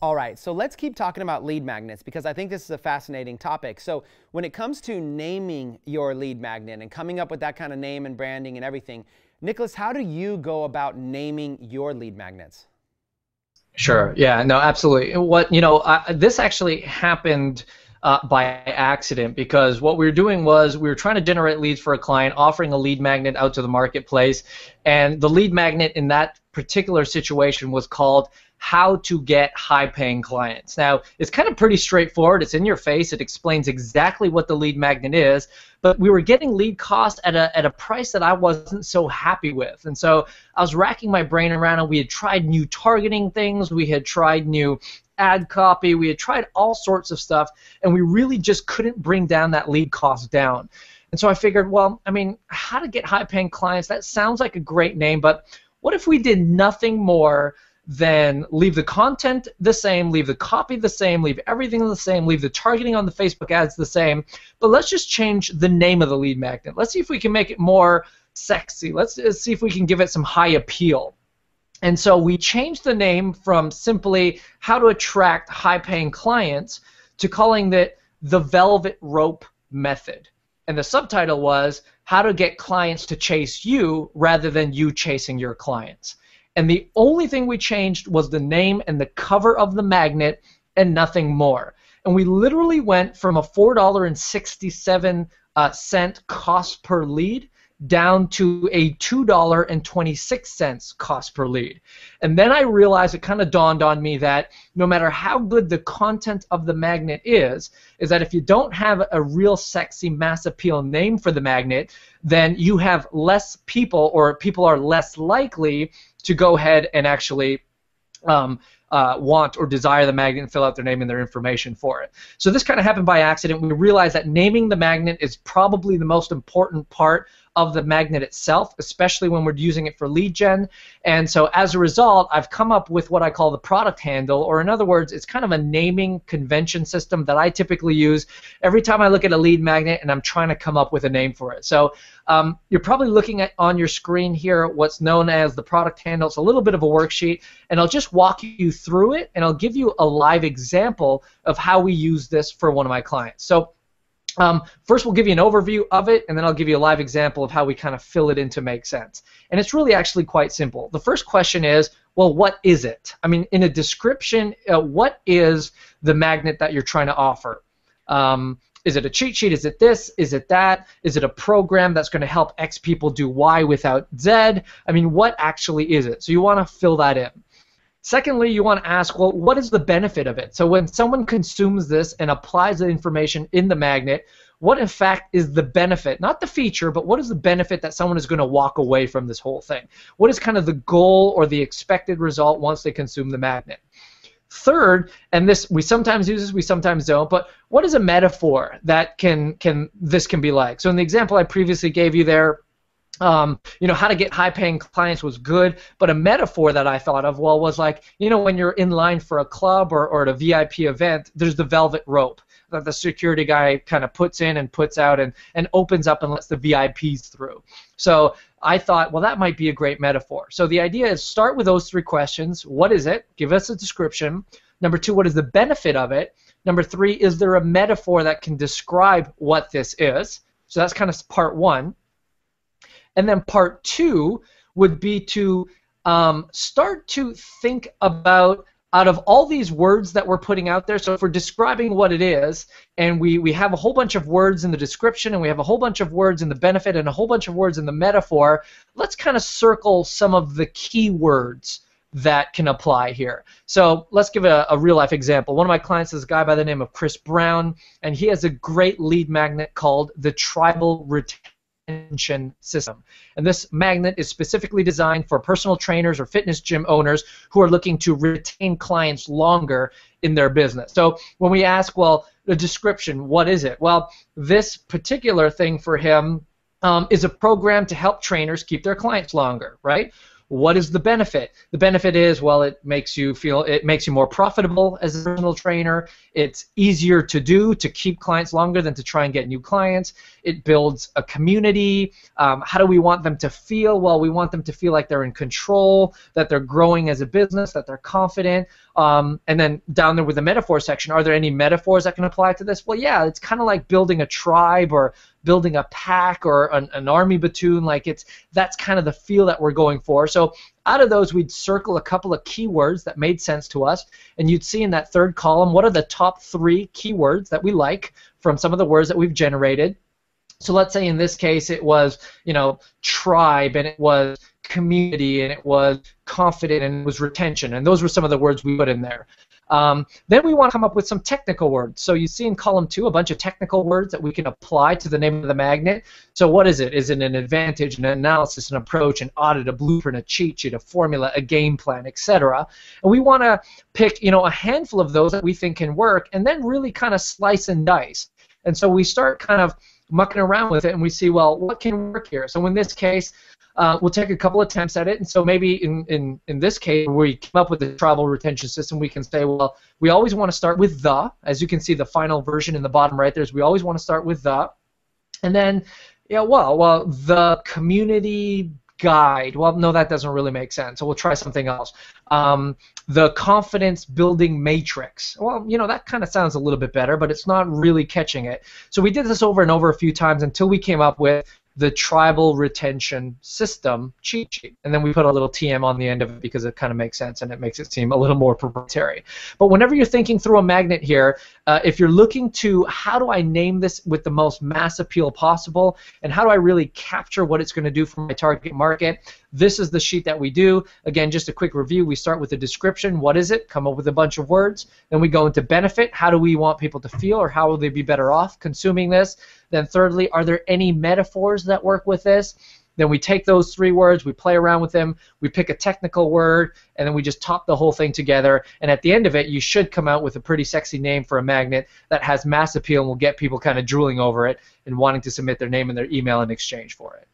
All right, so let's keep talking about lead magnets because I think this is a fascinating topic. So when it comes to naming your lead magnet and coming up with that kind of name and branding and everything, Nicholas, how do you go about naming your lead magnets? Sure. Yeah. No. Absolutely. This actually happened by accident because what we were doing was we were trying to generate leads for a client, offering a lead magnet out to the marketplace, and the lead magnet in that particular situation was called "How to Get High-Paying Clients." Now, it's kind of pretty straightforward. It's in your face. It explains exactly what the lead magnet is, but we were getting lead cost at a price that I wasn't so happy with. And so I was racking my brain around, and we had tried new targeting things. We had tried new ad copy. We had tried all sorts of stuff, and we really just couldn't bring down that lead cost down. And so I figured, well, I mean, how to get high-paying clients, that sounds like a great name, but what if we did nothing more than leave the content the same, leave the copy the same, leave everything the same, leave the targeting on the Facebook ads the same, but let's just change the name of the lead magnet. Let's see if we can make it more sexy. Let's see if we can give it some high appeal. And so we changed the name from simply how to attract high-paying clients to calling it the Velvet Rope Method. And the subtitle was how to get clients to chase you rather than you chasing your clients. And the only thing we changed was the name and the cover of the magnet and nothing more. And we literally went from a $4.67 cost per lead down to a $2.26 cost per lead. And then I realized, it kind of dawned on me that no matter how good the content of the magnet is that if you don't have a real sexy mass appeal name for the magnet, then you have less people, or people are less likely to go ahead and actually want or desire the magnet and fill out their name and their information for it. So this kind of happened by accident. We realized that naming the magnet is probably the most important part of the magnet itself, especially when we're using it for lead gen. And so as a result, I've come up with what I call the product handle, or in other words, it's kind of a naming convention system that I typically use every time I look at a lead magnet and I'm trying to come up with a name for it. So you're probably looking at on your screen here what's known as the product handle. It's a little bit of a worksheet, and I'll just walk you through it, and I'll give you a live example of how we use this for one of my clients. So first we'll give you an overview of it, and then I'll give you a live example of how we kind of fill it in to make sense. And it's really actually quite simple. The first question is, well, what is it? I mean, in a description, what is the magnet that you're trying to offer? Is it a cheat sheet? Is it this? Is it that? Is it a program that's going to help X people do Y without Z? I mean, what actually is it? So you want to fill that in. Secondly, you want to ask, well, what is the benefit of it? So when someone consumes this and applies the information in the magnet, what in fact is the benefit? Not the feature, but what is the benefit that someone is going to walk away from this whole thing? What is kind of the goal or the expected result once they consume the magnet? Third, and this we sometimes use this, we sometimes don't, but what is a metaphor that this can be like? So in the example I previously gave you there, how to get high-paying clients was good, but a metaphor that I thought of, well, was like, when you're in line for a club or at a VIP event, there's the velvet rope that the security guy kind of puts in and puts out and opens up and lets the VIPs through. So I thought, well, that might be a great metaphor. So the idea is start with those three questions. What is it? Give us a description. Number two, what is the benefit of it? Number three, is there a metaphor that can describe what this is? So that's kind of part one. And then part two would be to start to think about, out of all these words that we're putting out there, so if we're describing what it is, and we have a whole bunch of words in the description, and we have a whole bunch of words in the benefit, and a whole bunch of words in the metaphor, let's kind of circle some of the key words that can apply here. So let's give a real-life example. One of my clients is a guy by the name of Chris Brown, and he has a great lead magnet called the Tribal Retention System. And this magnet is specifically designed for personal trainers or fitness gym owners who are looking to retain clients longer in their business. So when we ask, well, the description, what is it? Well, this particular thing for him is a program to help trainers keep their clients longer, right? What is the benefit? The benefit is, well, it makes you more profitable as a personal trainer. It's easier to do, to keep clients longer than to try and get new clients. It builds a community. How do we want them to feel? Well, we want them to feel like they're in control, that they're growing as a business, that they're confident. And then down there with the metaphor section, are there any metaphors that can apply to this? Well, yeah, it's kind of like building a tribe or building a pack or an army platoon. Like that's kind of the feel that we're going for. So out of those, we'd circle a couple of keywords that made sense to us, and you'd see in that third column what are the top 3 keywords that we like from some of the words that we've generated. So let's say in this case it was, tribe, and it was community, and it was confident, and it was retention, and those were some of the words we put in there. Then we want to come up with some technical words. So you see in column 2 a bunch of technical words that we can apply to the name of the magnet. So what is it? Is it an advantage, an analysis, an approach, an audit, a blueprint, a cheat sheet, a formula, a game plan, etc.? And we want to pick, a handful of those that we think can work, and then really kind of slice and dice. And so we start kind of mucking around with it, and we see, well, what can work here? So in this case, we'll take a couple attempts at it, and so maybe in this case, where we came up with the tribal retention system, we can say, well, we always want to start with the. As you can see, the final version in the bottom right there is we always want to start with the. And then, well, the community guide. Well, no, that doesn't really make sense, so we'll try something else. The confidence building matrix. Well, that kind of sounds a little bit better, but it's not really catching it. So we did this over and over a few times until we came up with the tribal retention system cheat sheet, and then we put a little TM on the end of it because it kind of makes sense and it makes it seem a little more proprietary. But whenever you're thinking through a magnet here, if you're looking to how do I name this with the most mass appeal possible, and how do I really capture what it's going to do for my target market, this is the sheet that we do. Again, just a quick review. We start with the description. What is it? Come up with a bunch of words. Then we go into benefit. How do we want people to feel, or how will they be better off consuming this? Then thirdly, are there any metaphors that work with this? Then we take those 3 words, we play around with them, we pick a technical word, and then we just top the whole thing together. And at the end of it, you should come out with a pretty sexy name for a magnet that has mass appeal and will get people kind of drooling over it and wanting to submit their name and their email in exchange for it.